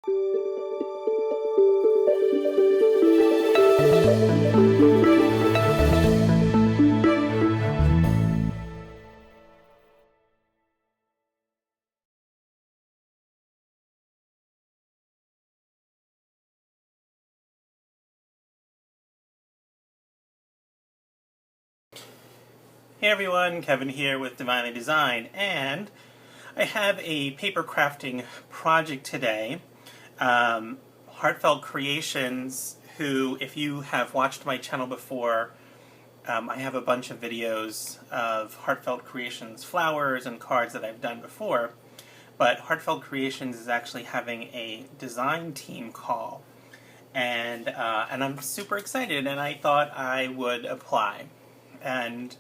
Hey everyone, Kevin here with Divinely Design, and I have a paper crafting project today. Heartfelt Creations, who, if you have watched my channel before, I have a bunch of videos of Heartfelt Creations flowers and cards that I've done before, but Heartfelt Creations is actually having a design team call, and I'm super excited, and I thought I would apply. And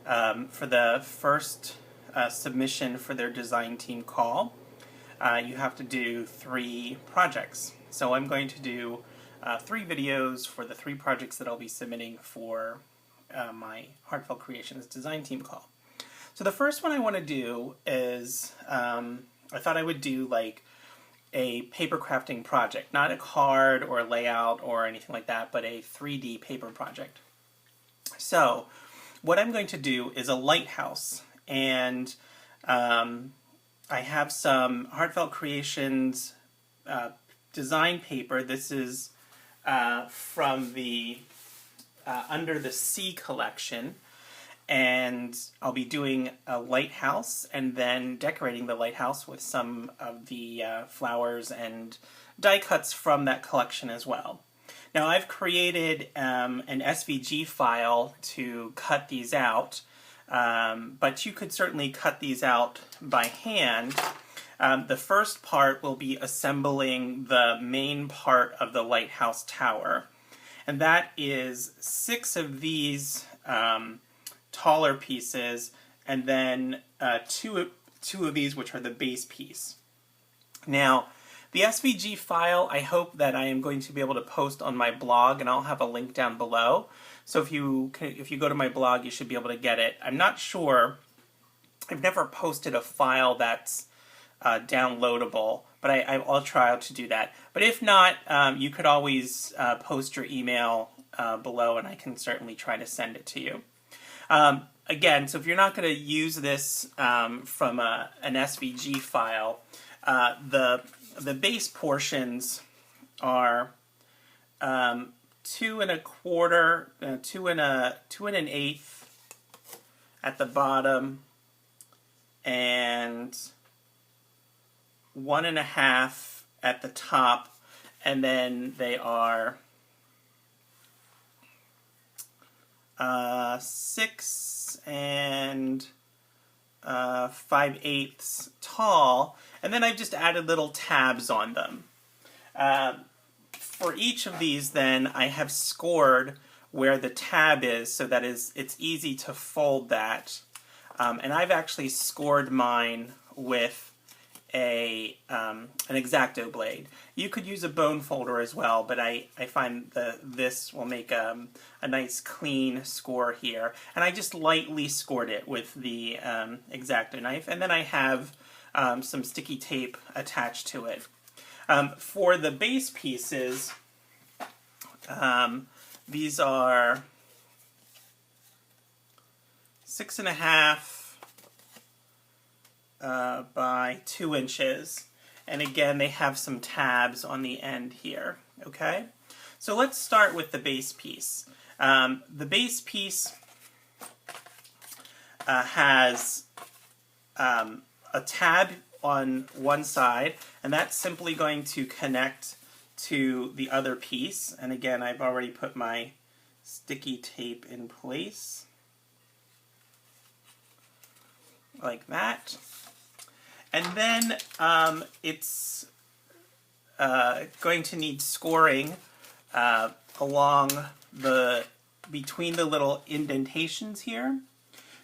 for the first submission for their design team call, you have to do 3 projects. So I'm going to do 3 videos for the 3 projects that I'll be submitting for my Heartfelt Creations design team call. So the first one I want to do is, I thought I would do like a paper crafting project, not a card or a layout or anything like that, but a 3D paper project. So what I'm going to do is a lighthouse, and I have some Heartfelt Creations design paper. This is from the Under the Sea collection, and I'll be doing a lighthouse and then decorating the lighthouse with some of the flowers and die cuts from that collection as well. Now I've created an SVG file to cut these out, but you could certainly cut these out by hand. The first part will be assembling the main part of the lighthouse tower, and that is 6 of these taller pieces, and then two of these, which are the base piece. Now, the SVG file, I hope that I am going to be able to post on my blog, and I'll have a link down below. So if you go to my blog, you should be able to get it. I'm not sure. I've never posted a file that's downloadable, but I'll try out to do that. But if not, you could always post your email below, and I can certainly try to send it to you. Again, so if you're not going to use this from an SVG file, the base portions are 2 1/4, 2 1/8 at the bottom, and 1 1/2 at the top, and then they are 6 5/8 tall, and then I've just added little tabs on them. For each of these, then, I have scored where the tab is, so that it's easy to fold that. And I've actually scored mine with an X-Acto blade. You could use a bone folder as well, but I find this will make a nice clean score here. And I just lightly scored it with the X-Acto knife, and then I have some sticky tape attached to it. For the base pieces, these are 6 1/2 by 2 inches, and again they have some tabs on the end here. Okay, so let's start with the base piece. The base piece has a tab on one side, and that's simply going to connect to the other piece. And again, I've already put my sticky tape in place like that. And then it's going to need scoring along between the little indentations here.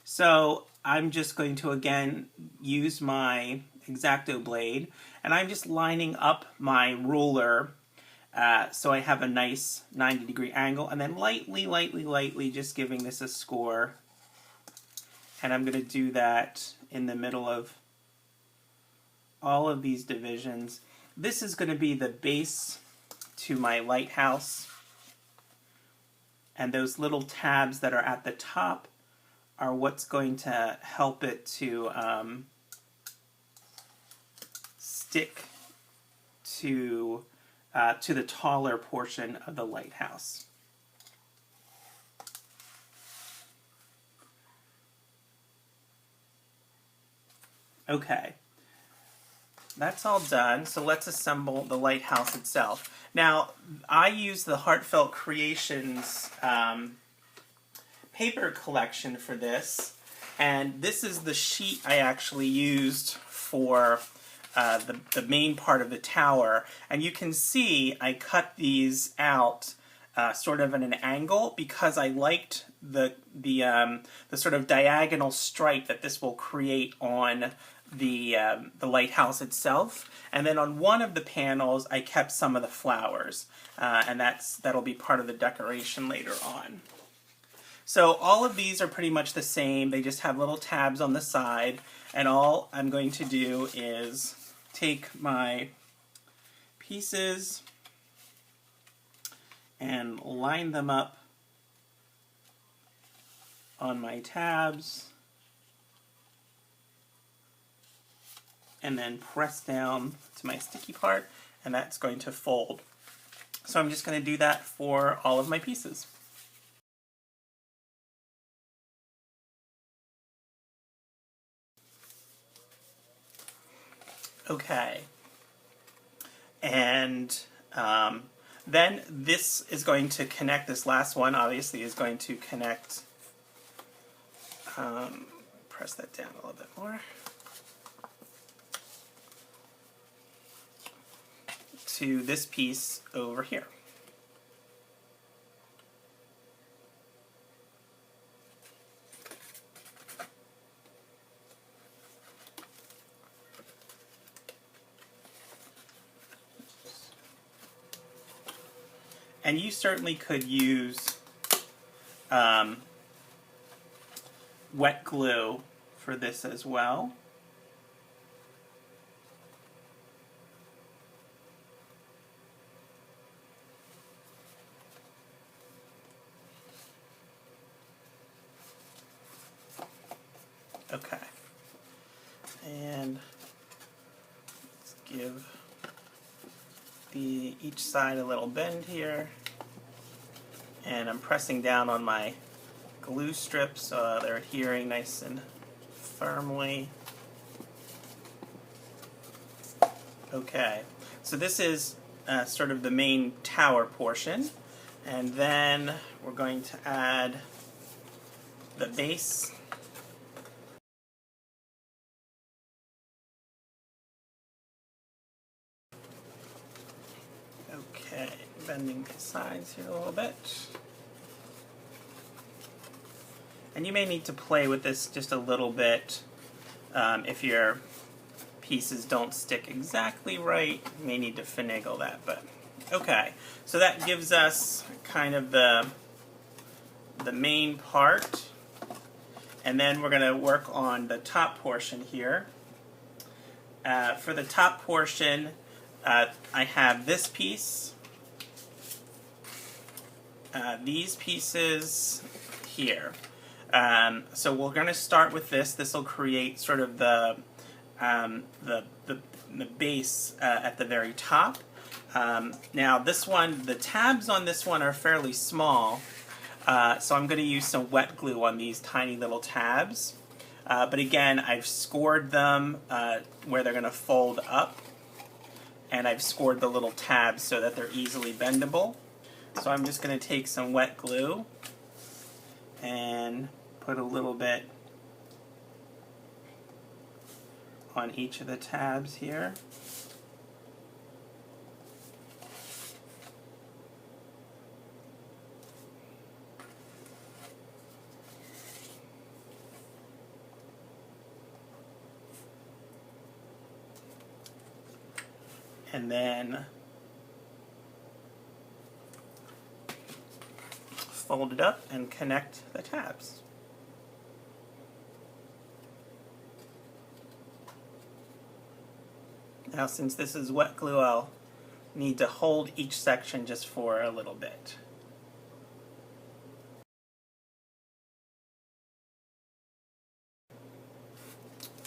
So I'm just going to again use my X-Acto blade, and I'm just lining up my ruler so I have a nice 90-degree angle, and then lightly just giving this a score. And I'm going to do that in the middle of all of these divisions. this is going to be the base to my lighthouse, and those little tabs that are at the top are what's going to help it to stick to the taller portion of the lighthouse. Okay, that's all done, so let's assemble the lighthouse itself. Now, I use the Heartfelt Creations paper collection for this, and this is the sheet I actually used for the main part of the tower. And you can see I cut these out sort of at an angle because I liked the sort of diagonal stripe that this will create on the lighthouse itself. And then on one of the panels I kept some of the flowers, and that'll be part of the decoration later on. So all of these are pretty much the same. They just have little tabs on the side, and all I'm going to do is take my pieces and line them up on my tabs, and then press down to my sticky part, and that's going to fold. So I'm just going to do that for all of my pieces. Okay, and then this is going to connect, this last one obviously is going to connect, press that down a little bit more, to this piece over here. And you certainly could use wet glue for this as well. Okay. And let's give each side a little bend here, and I'm pressing down on my glue strips so they're adhering nice and firmly. Okay, so this is sort of the main tower portion, and then we're going to add the base. Okay, bending the sides here a little bit. And you may need to play with this just a little bit if your pieces don't stick exactly right. You may need to finagle that, but okay. So that gives us kind of the main part, and then we're going to work on the top portion here. For the top portion, I have this piece, these pieces here. So we're going to start with this. This will create sort of the base at the very top. Now this one, the tabs on this one are fairly small, so I'm going to use some wet glue on these tiny little tabs. But again, I've scored them where they're going to fold up, and I've scored the little tabs so that they're easily bendable. So I'm just going to take some wet glue and put a little bit on each of the tabs here. And then fold it up and connect the tabs. Now since this is wet glue, I'll need to hold each section just for a little bit.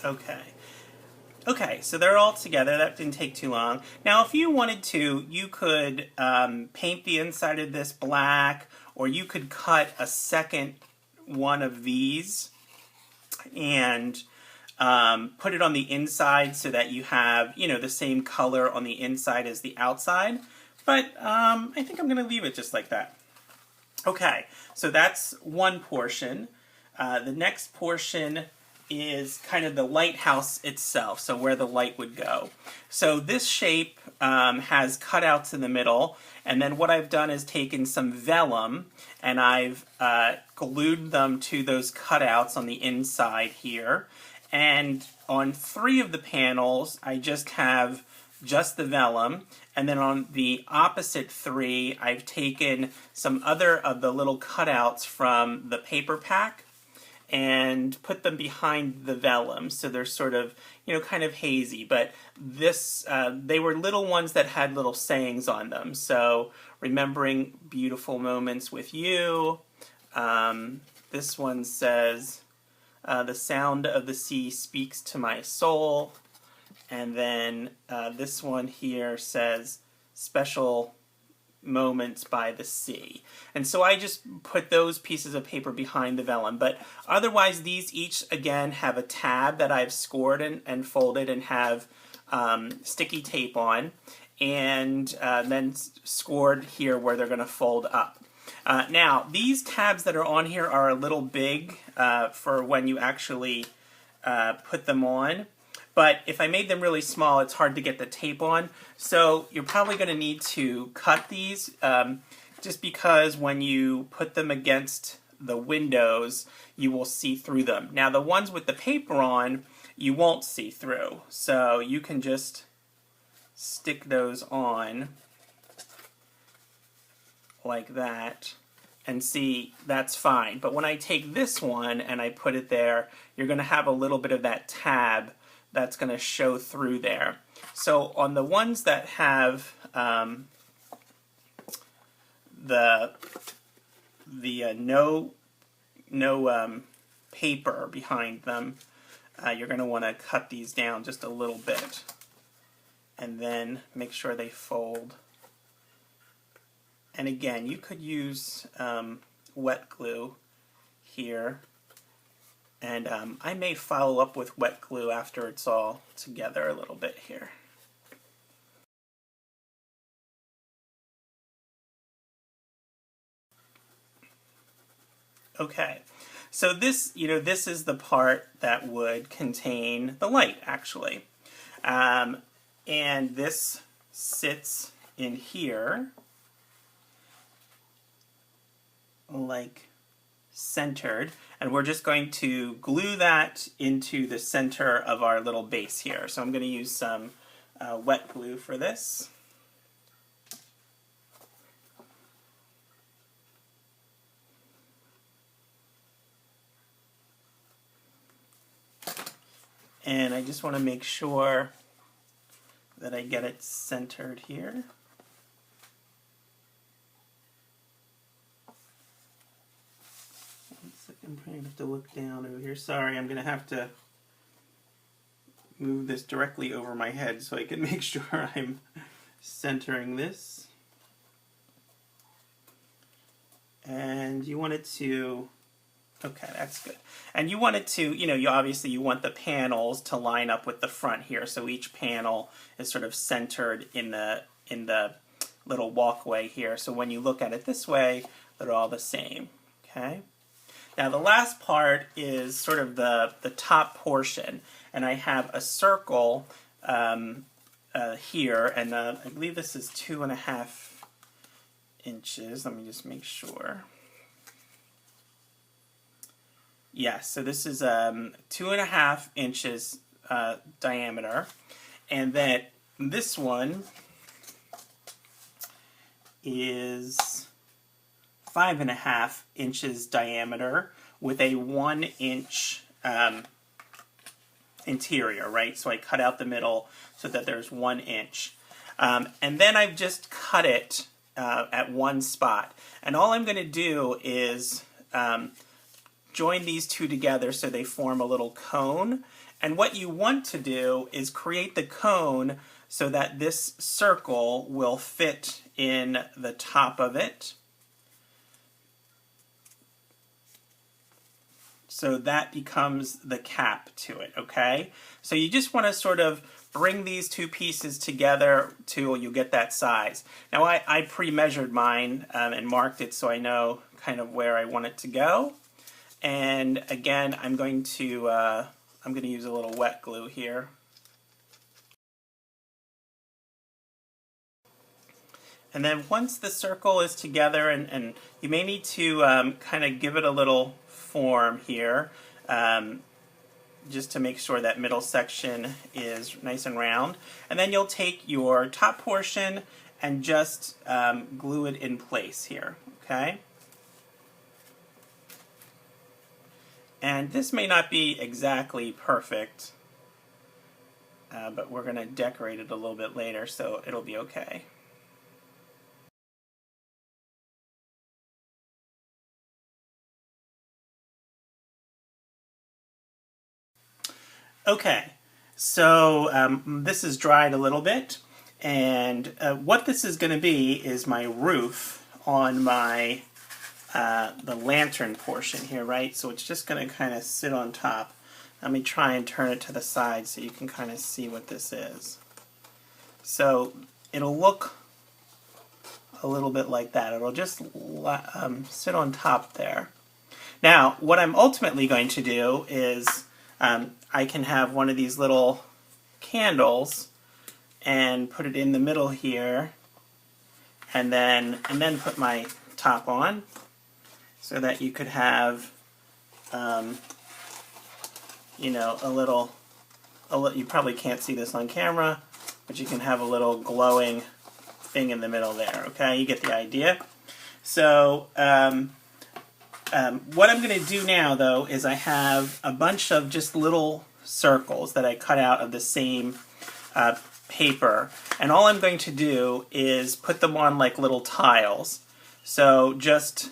Okay. Okay, so they're all together. That didn't take too long. Now, if you wanted to, you could paint the inside of this black, or you could cut a second one of these and put it on the inside so that you have, you know, the same color on the inside as the outside. But I think I'm going to leave it just like that. Okay, so that's one portion. The next portion is kind of the lighthouse itself, so where the light would go. So this shape has cutouts in the middle, and then what I've done is taken some vellum and I've glued them to those cutouts on the inside here. And on 3 of the panels, I just have just the vellum, and then on the opposite 3, I've taken some other of the little cutouts from the paper pack and put them behind the vellum, so they're sort of, you know, kind of hazy. But this, they were little ones that had little sayings on them. So, remembering beautiful moments with you. This one says, the sound of the sea speaks to my soul. And then this one here says, special moments by the sea. And so I just put those pieces of paper behind the vellum. But otherwise, these each, again, have a tab that I've scored and folded and have sticky tape on, and then scored here where they're going to fold up. Now, these tabs that are on here are a little big for when you actually put them on. But if I made them really small, it's hard to get the tape on. So you're probably going to need to cut these just because when you put them against the windows, you will see through them. Now the ones with the paper on, you won't see through. So you can just stick those on like that and see that's fine. But when I take this one and I put it there, you're going to have a little bit of that tab that's going to show through there. So on the ones that have the no paper behind them, you're going to want to cut these down just a little bit, and then make sure they fold. And again, you could use wet glue here. And I may follow up with wet glue after it's all together a little bit here. Okay, so this, you know, this is the part that would contain the light, actually. And this sits in here, like centered, and we're just going to glue that into the center of our little base here. So I'm going to use some wet glue for this. And I just want to make sure that I get it centered here. I'm going to have to look down over here. Sorry, I'm going to have to move this directly over my head so I can make sure I'm centering this. And you want it to, okay, that's good. And you want it to, you know, you obviously you want the panels to line up with the front here, so each panel is sort of centered in the little walkway here. So when you look at it this way, they're all the same, okay? Now the last part is sort of the top portion, and I have a circle here, and I believe this is 2.5 inches. Let me just make sure. Yes, so this is 2.5 inches diameter, and then this one is 5.5 inches diameter with a 1 inch interior, right? So I cut out the middle so that there's 1 inch. And then I've just cut it at one spot. And all I'm going to do is join these two together so they form a little cone. And what you want to do is create the cone so that this circle will fit in the top of it. So that becomes the cap to it, okay? So you just want to sort of bring these two pieces together till you get that size. Now I pre-measured mine and marked it so I know kind of where I want it to go. And again, I'm going to use a little wet glue here. And then once the circle is together, and you may need to kind of give it a little form here, just to make sure that middle section is nice and round. And then you'll take your top portion and just glue it in place here, okay? And this may not be exactly perfect, but we're going to decorate it a little bit later, so it'll be okay. Okay, so this is dried a little bit, and what this is going to be is my roof on my the lantern portion here, right? So it's just going to kind of sit on top. Let me try and turn it to the side so you can kind of see what this is. So it'll look a little bit like that. It'll just sit on top there. Now, what I'm ultimately going to do is I can have one of these little candles and put it in the middle here, and then put my top on, so that you could have, you know, a little. You probably can't see this on camera, but you can have a little glowing thing in the middle there. Okay, you get the idea. So what I'm going to do now, though, is I have a bunch of just little circles that I cut out of the same paper, and all I'm going to do is put them on like little tiles. So just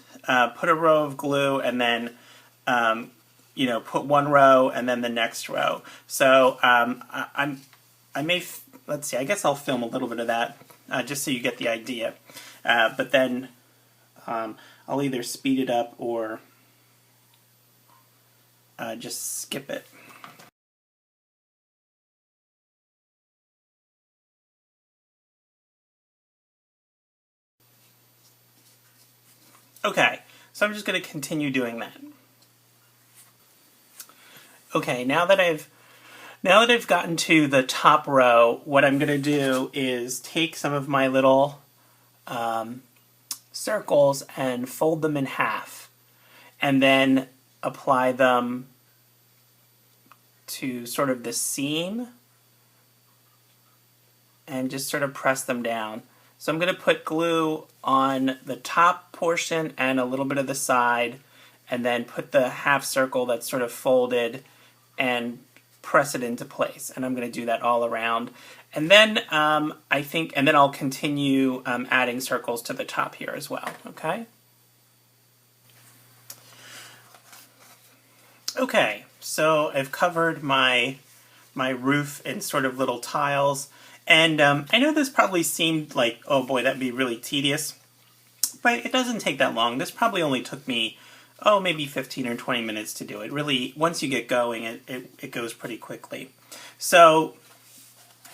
put a row of glue, and then you know, put one row and then the next row. So let's see, I guess I'll film a little bit of that just so you get the idea. But then I'll either speed it up or just skip it. Okay, so I'm just going to continue doing that. Okay, now that I've gotten to the top row, what I'm going to do is take some of my little circles and fold them in half, and then apply them to sort of the seam and just sort of press them down. So I'm going to put glue on the top portion and a little bit of the side, and then put the half circle that's sort of folded and press it into place. And I'm going to do that all around. And then and then I'll continue adding circles to the top here as well. Okay. Okay, so I've covered my roof in sort of little tiles. And I know this probably seemed like, oh boy, that'd be really tedious, but it doesn't take that long. This probably only took me, maybe 15 or 20 minutes to do it. Really, once you get going, it goes pretty quickly. So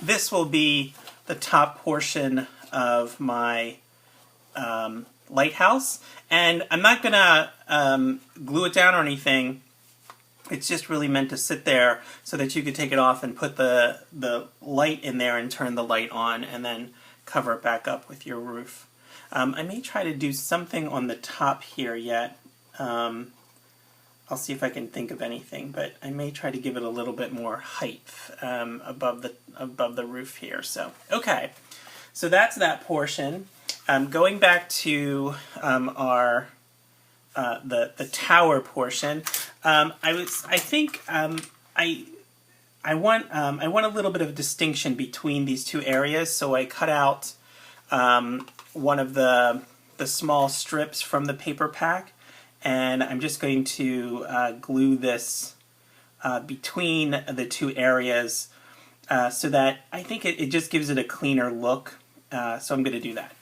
this will be the top portion of my lighthouse, and I'm not gonna glue it down or anything. It's just really meant to sit there so that you could take it off and put the light in there and turn the light on, and then cover it back up with your roof. I may try to do something on the top here yet. I'll see if I can think of anything, but I may try to give it a little bit more height above the roof here. So okay, so that's that portion. Going back to our the tower portion. I I want a little bit of distinction between these two areas, so I cut out one of the small strips from the paper pack, and I'm just going to glue this between the two areas so that I think it just gives it a cleaner look. So I'm going to do that.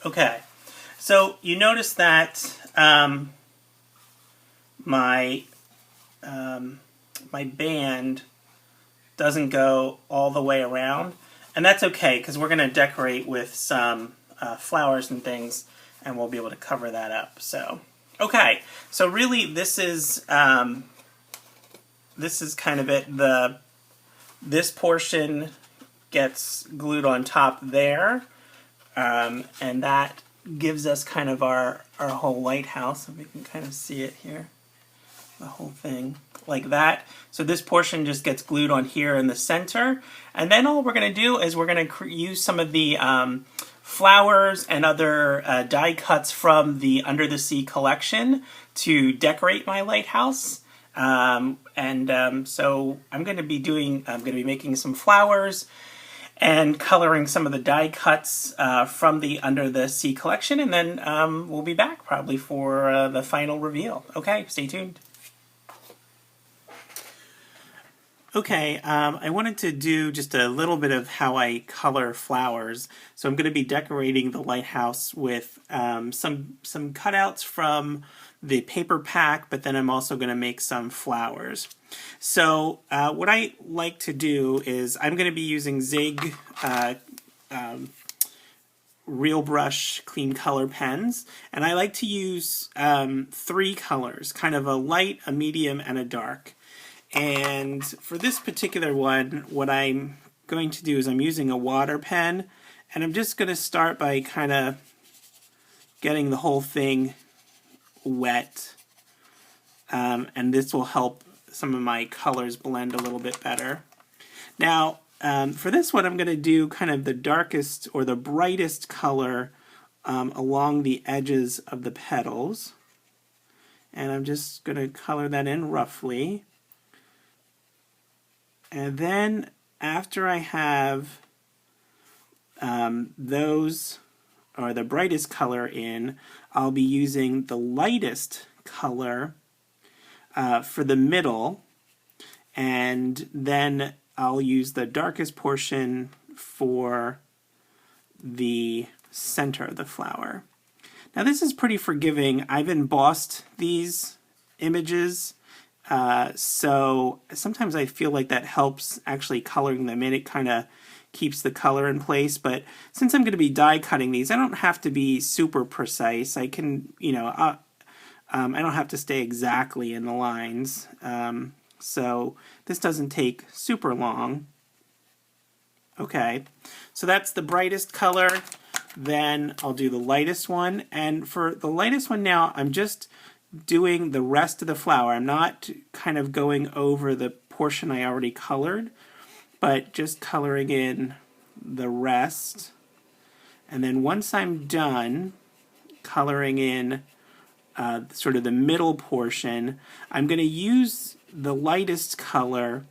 Okay, so you notice that my my band doesn't go all the way around, and that's okay because we're going to decorate with some flowers and things, and we'll be able to cover that up. So, okay, so really this is kind of it. This portion gets glued on top there. And that gives us kind of our whole lighthouse. If we can kind of see it here, the whole thing like that. So this portion just gets glued on here in the center. And then all we're going to do is we're going to use some of the flowers and other die cuts from the Under the Sea collection to decorate my lighthouse. So I'm going to be making some flowers and coloring some of the die cuts from the Under the Sea collection, and then we'll be back probably for the final reveal. Okay, stay tuned. Okay, I wanted to do just a little bit of how I color flowers. So I'm going to be decorating the lighthouse with some cutouts from the paper pack, but then I'm also going to make some flowers. So what I like to do is I'm going to be using Zig Real Brush Clean Color pens, and I like to use 3 colors, kind of a light, a medium, and a dark. And for this particular one, what I'm going to do is I'm using a water pen, and I'm just going to start by kind of getting the whole thing wet, and this will help some of my colors blend a little bit better. Now, for this one, I'm going to do kind of the darkest or the brightest color along the edges of the petals, and I'm just going to color that in roughly. And then after I have those, or the brightest color in, I'll be using the lightest color for the middle, and then I'll use the darkest portion for the center of the flower. Now this is pretty forgiving. I've embossed these images, so sometimes I feel like that helps actually coloring them in. It kind of keeps the color in place, but since I'm going to be die cutting these, I don't have to be super precise. I can, I don't have to stay exactly in the lines, so this doesn't take super long. Okay, so that's the brightest color. Then I'll do the lightest one, and for the lightest one now, I'm just doing the rest of the flower. I'm not kind of going over the portion I already colored, but just coloring in the rest. And then once I'm done coloring in sort of the middle portion, I'm going to use the lightest color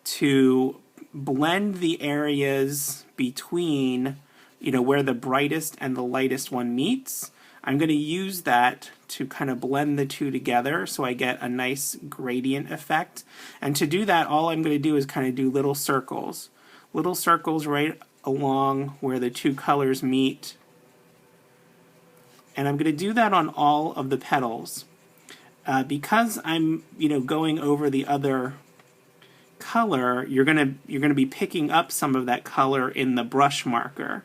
to blend the areas between, where the brightest and the lightest one meets. I'm going to use that to kind of blend the two together so I get a nice gradient effect. And to do that, all I'm going to do is kind of do little circles right along where the two colors meet. And I'm going to do that on all of the petals. Because I'm, going over the other color, you're going to be picking up some of that color in the brush marker.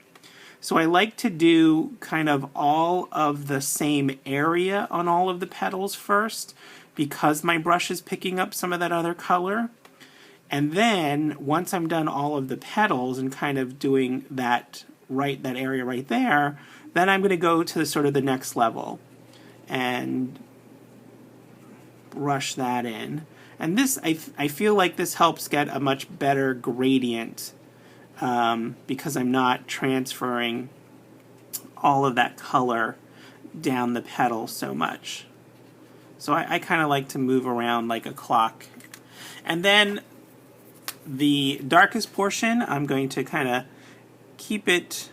So I like to do kind of all of the same area on all of the petals first, because my brush is picking up some of that other color. And then once I'm done all of the petals and kind of doing that area right there, then I'm going to go to sort of the next level and brush that in. And this, I feel like this helps get a much better gradient because I'm not transferring all of that color down the petal so much. So I kind of like to move around like a clock. And then the darkest portion, I'm going to kind of keep it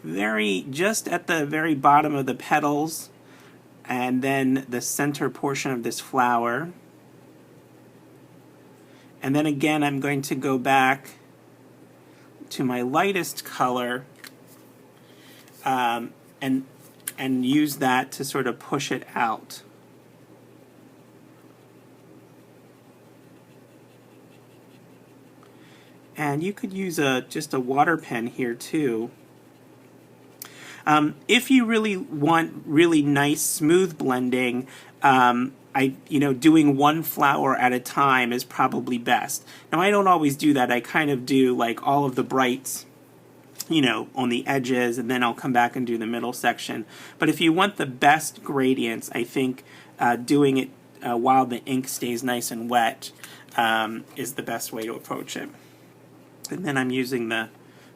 just at the very bottom of the petals, and then the center portion of this flower. And then again, I'm going to go back to my lightest color and use that to sort of push it out. And you could use just a water pen here too. If you really want really nice smooth blending, doing one flower at a time is probably best. Now I don't always do that. I kind of do like all of the brights, on the edges, and then I'll come back and do the middle section. But if you want the best gradients, I think doing it while the ink stays nice and wet is the best way to approach it. And then I'm using the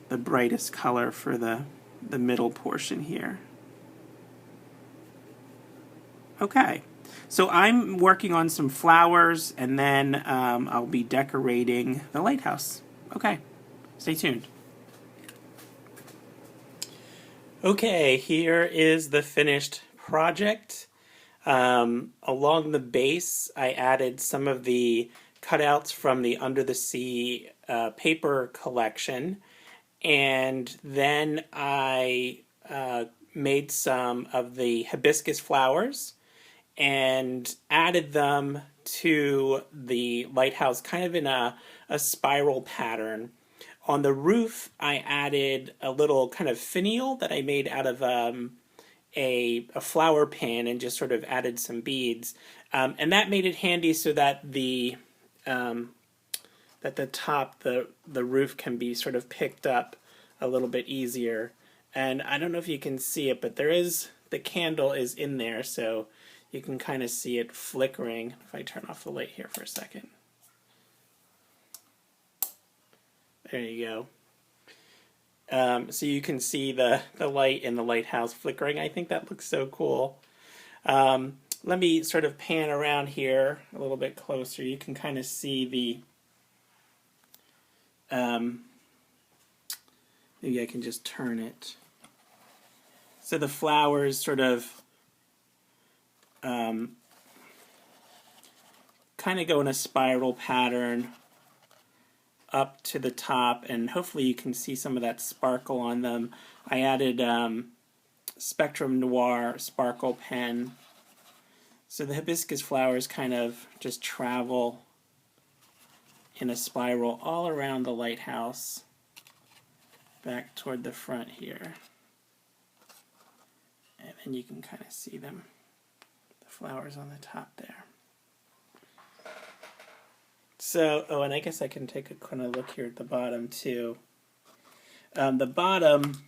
brightest color for the middle portion here. Okay, so I'm working on some flowers, and then I'll be decorating the lighthouse. Okay, stay tuned. Okay, here is the finished project. Along the base, I added some of the cutouts from the Under the Sea paper collection, and then I made some of the hibiscus flowers and added them to the lighthouse kind of in a spiral pattern. On the roof, I added a little kind of finial that I made out of a flower pin and just sort of added some beads. And that made it handy so that the top, the roof can be sort of picked up a little bit easier. And I don't know if you can see it, but the candle is in there, so you can kind of see it flickering. If I turn off the light here for a second. There you go. So you can see the light in the lighthouse flickering. I think that looks so cool. Let me sort of pan around here a little bit closer. You can kind of see maybe I can just turn it. So the flowers sort of kind of go in a spiral pattern up to the top, and hopefully you can see some of that sparkle on them. I added Spectrum Noir sparkle pen. So the hibiscus flowers kind of just travel in a spiral all around the lighthouse, back toward the front here. And then you can kind of see them, the flowers on the top there. So, and I guess I can take a kind of look here at the bottom too. The bottom,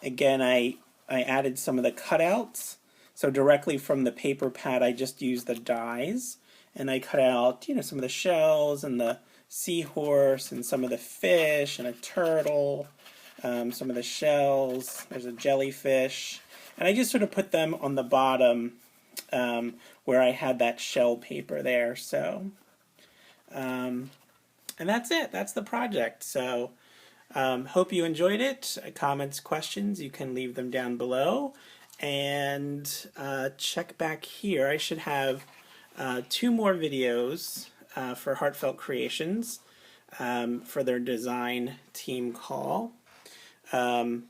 again, I added some of the cutouts. So directly from the paper pad, I just used the dies, and I cut out, some of the shells and the seahorse and some of the fish and a turtle, some of the shells. There's a jellyfish, and I just sort of put them on the bottom where I had that shell paper there. So, and that's it. That's the project. So, hope you enjoyed it. Comments, questions, you can leave them down below. And check back here. I should have 2 more videos for Heartfelt Creations for their design team call. I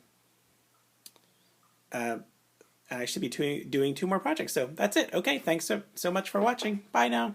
should be doing 2 more projects. So that's it. Okay, thanks so much for watching. Bye now.